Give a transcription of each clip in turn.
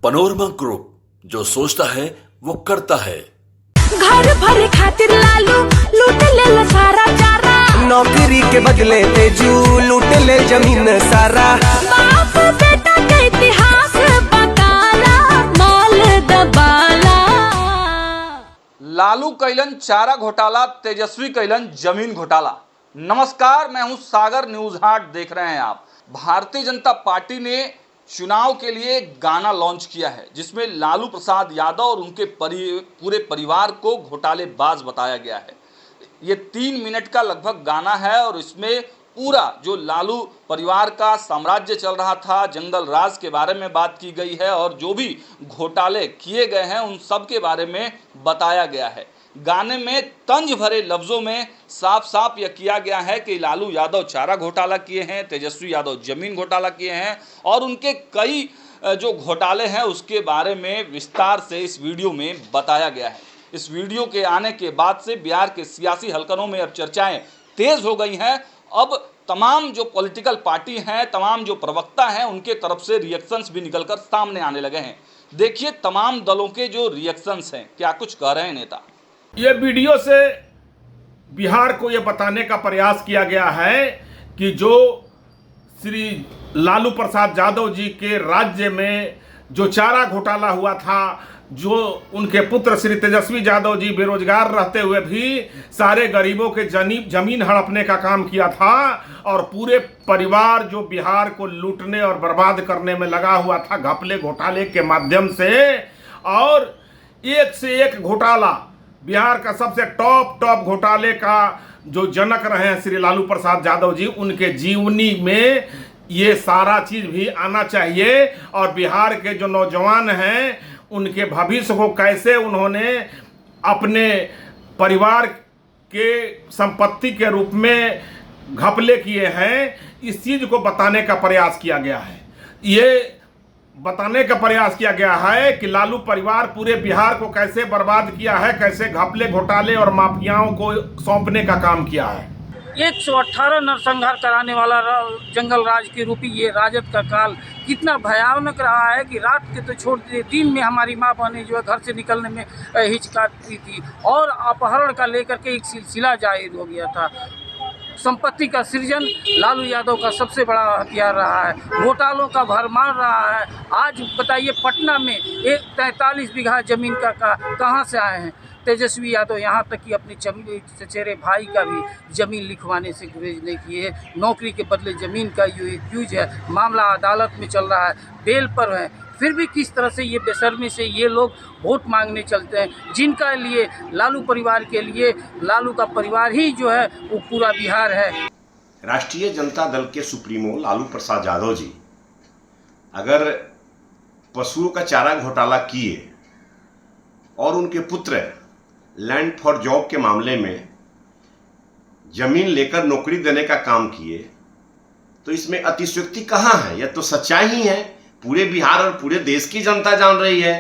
Panorama group, जो सोचता है वो करता है। घर भर खातिर लालू लूट ले सारा चारा, नौकरी के बदले तेजू लूट ले जमीन सारा। बाप बेटा के इतिहास बताला, माल दबाला। लालू कैलन चारा घोटाला, तेजस्वी कैलन जमीन घोटाला। नमस्कार, मैं हूं सागर, न्यूज हाट देख रहे हैं आप। भारतीय जनता पार्टी ने चुनाव के लिए एक गाना लॉन्च किया है जिसमें लालू प्रसाद यादव और उनके पूरे परिवार को घोटालेबाज बताया गया है। ये 3 मिनट का लगभग गाना है और इसमें पूरा जो लालू परिवार का साम्राज्य चल रहा था, जंगल राज के बारे में बात की गई है और जो भी घोटाले किए गए हैं उन सब के बारे में बताया गया है। गाने में तंज भरे लफ्ज़ों में साफ साफ यह किया गया है कि लालू यादव चारा घोटाला किए हैं, तेजस्वी यादव जमीन घोटाला किए हैं और उनके कई जो घोटाले हैं उसके बारे में विस्तार से इस वीडियो में बताया गया है। इस वीडियो के आने के बाद से बिहार के सियासी हलकनों में अब चर्चाएं तेज हो गई हैं। अब तमाम जो पॉलिटिकल पार्टी हैं, तमाम जो प्रवक्ता हैं, उनके तरफ से रिएक्शंस भी निकलकर सामने आने लगे हैं। देखिए तमाम दलों के जो रिएक्शंस हैं, क्या कुछ कह रहे हैं नेता। ये वीडियो से बिहार को ये बताने का प्रयास किया गया है कि जो श्री लालू प्रसाद यादव जी के राज्य में जो चारा घोटाला हुआ था, जो उनके पुत्र श्री तेजस्वी यादव जी बेरोजगार रहते हुए भी सारे गरीबों के जमीन हड़पने का काम किया था और पूरे परिवार जो बिहार को लूटने और बर्बाद करने में लगा हुआ था घपले घोटाले के माध्यम से, और एक से एक घोटाला, बिहार का सबसे टॉप घोटाले का जो जनक रहे हैं श्री लालू प्रसाद यादव जी, उनके जीवनी में ये सारा चीज भी आना चाहिए। और बिहार के जो नौजवान हैं उनके भविष्य को कैसे उन्होंने अपने परिवार के संपत्ति के रूप में घपले किए हैं, इस चीज को बताने का प्रयास किया गया है। ये बताने का प्रयास किया गया है कि लालू परिवार पूरे बिहार को कैसे बर्बाद किया है, कैसे घपले घोटाले और माफियाओं को सौंपने का काम किया है। 118 नरसंहार कराने वाला जंगल राज के रूपी ये राजद का काल कितना भयानक रहा है कि रात के तो छोड़ दिए, दिन में हमारी माँ बहनें जो है घर से निकलने में हिचकाती थी और अपहरण का लेकर के एक सिलसिला जारी हो गया था। संपत्ति का सृजन लालू यादव का सबसे बड़ा हथियार रहा है, घोटालों का भरमार रहा है। आज बताइए पटना में 43 बीघा जमीन का कहाँ से आए हैं तेजस्वी यादव, यहाँ तक कि अपने चचेरे भाई का भी जमीन लिखवाने से गुरेज नहीं किए है। नौकरी के बदले ज़मीन का यूज है, मामला अदालत में चल रहा है, बेल पर है, फिर भी किस तरह से ये बेशर्मी से ये लोग वोट मांगने चलते हैं, जिनका लिए लालू परिवार के लिए लालू का परिवार ही जो है वो पूरा बिहार है। राष्ट्रीय जनता दल के सुप्रीमो लालू प्रसाद यादव जी अगर पशुओं का चारा घोटाला किए और उनके पुत्र लैंड फॉर जॉब के मामले में जमीन लेकर नौकरी देने का काम किए, तो इसमें अतिशयोक्ति कहाँ है? यह तो सच्चाई ही है। पूरे बिहार और पूरे देश की जनता जान रही है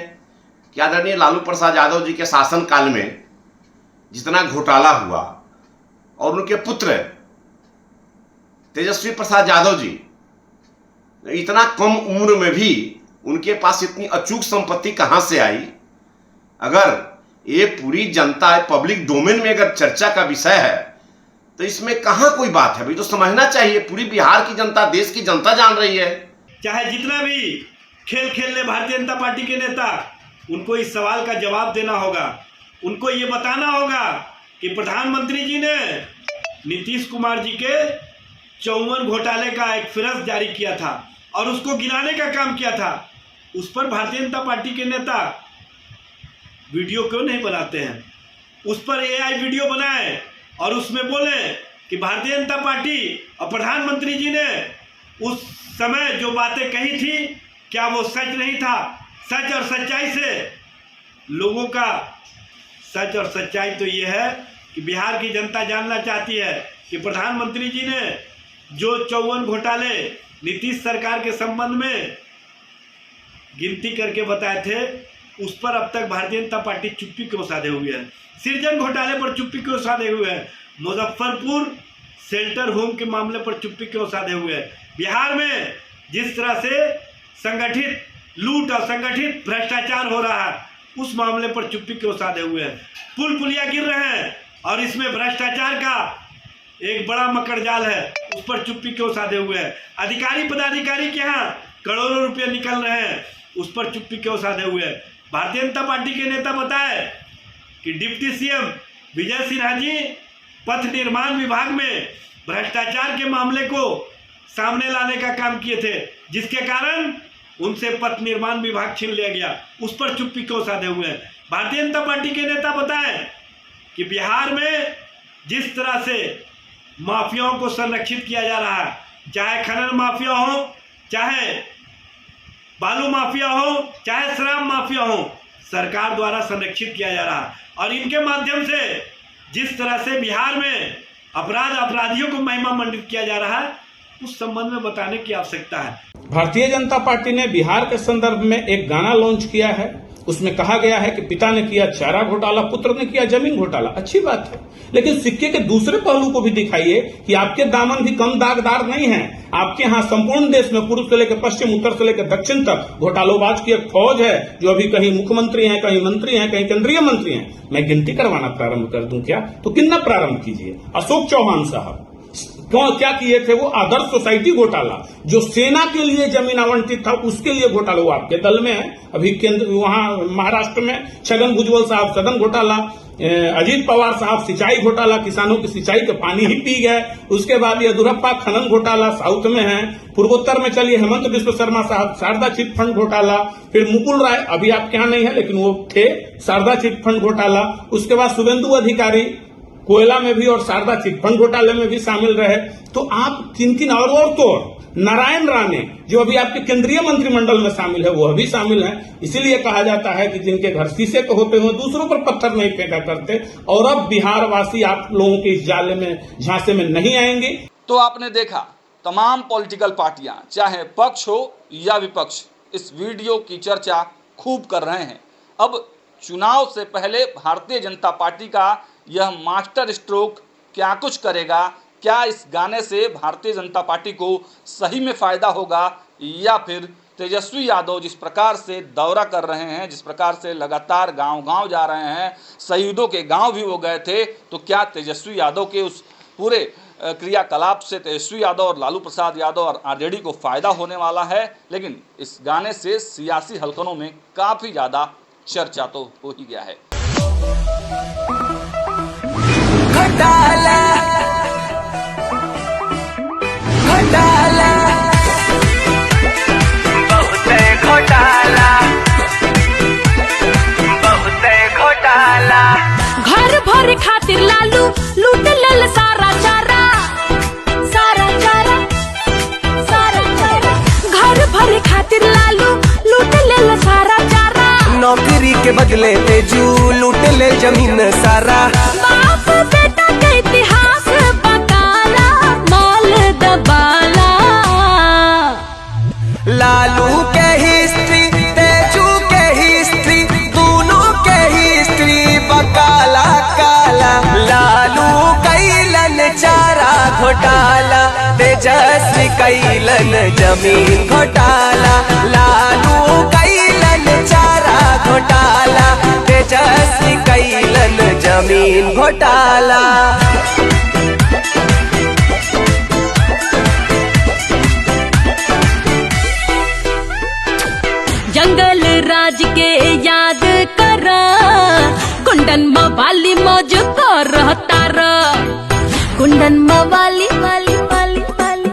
कि आदरणीय लालू प्रसाद यादव जी के शासनकाल में जितना घोटाला हुआ और उनके पुत्र तेजस्वी प्रसाद यादव जी इतना कम उम्र में भी उनके पास इतनी अचूक संपत्ति कहां से आई? अगर ये पूरी जनता पब्लिक डोमेन में अगर चर्चा का विषय है तो इसमें कहां कोई बात है? भाई तो समझना चाहिए, पूरी बिहार की जनता, देश की जनता जान रही है। चाहे जितना भी खेल खेल ले भारतीय जनता पार्टी के नेता, उनको इस सवाल का जवाब देना होगा। उनको ये बताना होगा कि प्रधानमंत्री जी ने नीतीश कुमार जी के 54 घोटाले का एक फिरस्त जारी किया था और उसको गिनाने का काम किया था। उस पर भारतीय जनता पार्टी के नेता वीडियो क्यों नहीं बनाते हैं? उस पर AI वीडियो बनाए और उसमें बोले कि भारतीय जनता पार्टी और प्रधानमंत्री जी ने उस समय जो बातें कही थी क्या वो सच नहीं था? सच और सच्चाई से लोगों का सच और सच्चाई तो ये है कि बिहार की जनता जानना चाहती है कि प्रधानमंत्री जी ने जो 54 घोटाले नीतीश सरकार के संबंध में गिनती करके बताए थे, उस पर अब तक भारतीय जनता पार्टी चुप्पी क्यों साधे हुए है? सृजन घोटाले पर चुप्पी क्यों साधे हुए है? मुजफ्फरपुर शेल्टर होम के मामले पर चुप्पी क्यों साधे हुए है? बिहार में जिस तरह से संगठित लूट और संगठित भ्रष्टाचार हो रहा है, उस मामले पर चुप्पी क्यों साधे हुए हैं? पुल पुलिया गिर रहे हैं और इसमें भ्रष्टाचार का एक बड़ा मकड़जाल है, उस पर चुप्पी क्यों साधे हुए हैं? अधिकारी पदाधिकारी के यहाँ करोड़ों रुपए निकल रहे हैं, उस पर चुप्पी क्यों साधे हुए हैं? भारतीय जनता पार्टी के नेता बताए कि डिप्टी सीएम विजय सिन्हा जी पथ निर्माण विभाग में भ्रष्टाचार के मामले को सामने लाने का काम किए थे, जिसके कारण उनसे पथ निर्माण विभाग छीन लिया गया, उस पर चुप्पी क्यों साधे हुए हैं? भारतीय जनता पार्टी के नेता बताएं कि बिहार में जिस तरह से माफियाओं को संरक्षित किया जा रहा है, चाहे खनन माफिया हो, चाहे बालू माफिया हो, चाहे शराब माफिया हो, सरकार द्वारा संरक्षित किया जा रहा है, और इनके माध्यम से जिस तरह से बिहार में अपराधियों को महिमा मंडित किया जा रहा है, उस संबंध में बताने की आवश्यकता है। भारतीय जनता पार्टी ने बिहार के संदर्भ में एक गाना लॉन्च किया है। उसमें कहा गया है कि पिता ने किया चारा घोटाला, पुत्र ने किया जमीन घोटाला। अच्छी बात है, लेकिन सिक्के के दूसरे पहलू को भी दिखाइए कि आपके दामन भी कम दागदार नहीं है। आपके यहाँ संपूर्ण देश में पूर्व से लेकर पश्चिम, उत्तर से लेकर दक्षिण तक घोटालोबाज की एक फौज है, जो अभी कहीं मुख्यमंत्री हैं, कहीं मंत्री हैं, कहीं केंद्रीय मंत्री हैं। मैं गिनती करवाना प्रारंभ कर दूं क्या? तो कितना प्रारंभ कीजिए। अशोक चौहान साहब क्या किए थे? वो आदर्श सोसाइटी घोटाला, जो सेना के लिए जमीन आवंटित था, उसके लिए घोटाला। वो आपके दल में है। अभी केंद्र वहां महाराष्ट्र में छगन भुजबल साहब सदन घोटाला, अजीत पवार साहब सिंचाई घोटाला, किसानों की सिंचाई के पानी ही पी गए। उसके बाद येदुरप्पा खनन घोटाला साउथ में है। पूर्वोत्तर में चलिए हेमंत बिश्व शर्मा साहब शारदा चिट फंड घोटाला, फिर मुकुल राय अभी आपके यहाँ नहीं है लेकिन वो थे, शारदा चिट फंड घोटाला। उसके बाद शुभेंदु अधिकारी कोयला में भी और शारदा चिटफंड घोटाले में भी शामिल रहे। तो आप किन किन और तो नारायण राणे जो अभी आपके केंद्रीय मंत्रिमंडल में शामिल है, वो अभी शामिल है। इसीलिए कहा जाता है कि जिनके घर शीशे के होते हुए दूसरों पर पत्थर नहीं फेंका करते। और अब बिहार वासी आप लोगों के इस जाले में, झांसे में नहीं आएंगे। तो आपने देखा, तमाम पॉलिटिकल पार्टियां, चाहे पक्ष हो या विपक्ष, इस वीडियो की चर्चा खूब कर रहे हैं। अब चुनाव से पहले भारतीय जनता पार्टी का यह मास्टर स्ट्रोक क्या कुछ करेगा? क्या इस गाने से भारतीय जनता पार्टी को सही में फायदा होगा, या फिर तेजस्वी यादव जिस प्रकार से दौरा कर रहे हैं, जिस प्रकार से लगातार गांव-गांव जा रहे हैं, शहीदों के गांव भी वो गए थे, तो क्या तेजस्वी यादव के उस पूरे क्रियाकलाप से तेजस्वी यादव और लालू प्रसाद यादव और आरजेडी को फायदा होने वाला है? लेकिन इस गाने से सियासी हलकनों में काफ़ी ज़्यादा चर्चा तो हो ही गया है। घोटाला घोटाला बहुत घोटाला बहुत घोटाला। घर भर खातिर लालू लूट लेल सारा चारा, सारा चारा, सारा चारा। घर भर खातिर लालू लूट लेल सारा चारा। नौकरी के बदले तेजू लूट ले जमीन सारा। बाप बेटा के इतिहास बकाला, माल दबाला। लालू के हिस्ट्री, तेजू के हिस्ट्री, दोनों के हिस्ट्री बकाला काला। लालू कैलन चारा घोटाला, तेजस्वी कैलन जमीन घोटाला। लालू कैलन चारा घोटाला, तेजस्वी कैलन जमीन घोटाला। जंगल राज के याद करा, कुंडन मवाली मौज कर रहता र, कुंडन मवाली वाली वाली वाली।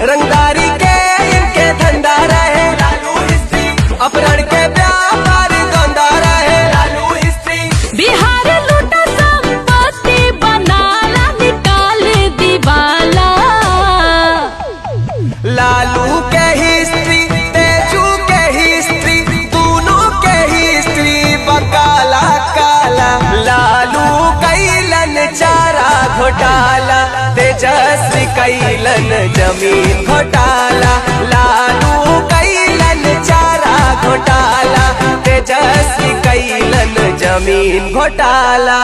रंगदारी के इनके धंधा रहे, लालू हिस्ट्री अपहरण के व्यापार धंधा रहे, लालू हिस्ट्री। बिहार लूटा संपत्ति बनाला, निकाल दिवाला। लालू के हिस्ट्री, तेजू के हिस्ट्री, दोनों के हिस्ट्री बकाला काला। लालू कैलन चारा घोटाला, तेजस्वी कैलन जमीन घोटाला। लालू कैलन चारा घोटाला, तेजस्वी कैलन जमीन घोटाला।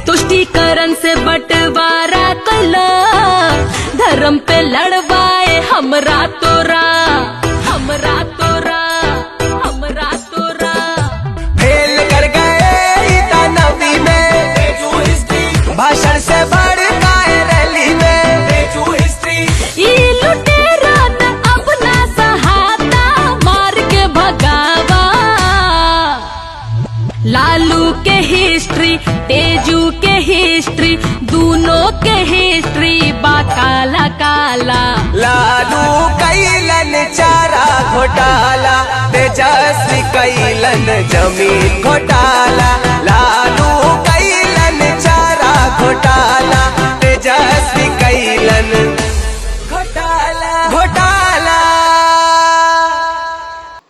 तुष्टिकरण बेटन से बंटवारा कैला, धर्म पे लड़वाए हमरा तोरा, हमरा तोरा, हमरा तोरा। फेल कर गए दानवी में, भाषण से भड़का है रैली में। ई लुटेरा न अपना सहाता, मार के भगावा। लालू के हिस्ट्री, तेजू के हिस्ट्री, दोनों के हिस्ट्री बा काला काला। लालू कैलन चारा घोटाला, तेजस्वी कैलन जमीन घोटाला। लालू कैलन चारा घोटाला, तेजस्वी कैलन घोटाला घोटाला।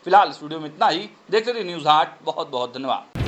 फिलहाल इस वीडियो में इतना ही। देखते रहिए न्यूज़ 8। बहुत बहुत धन्यवाद।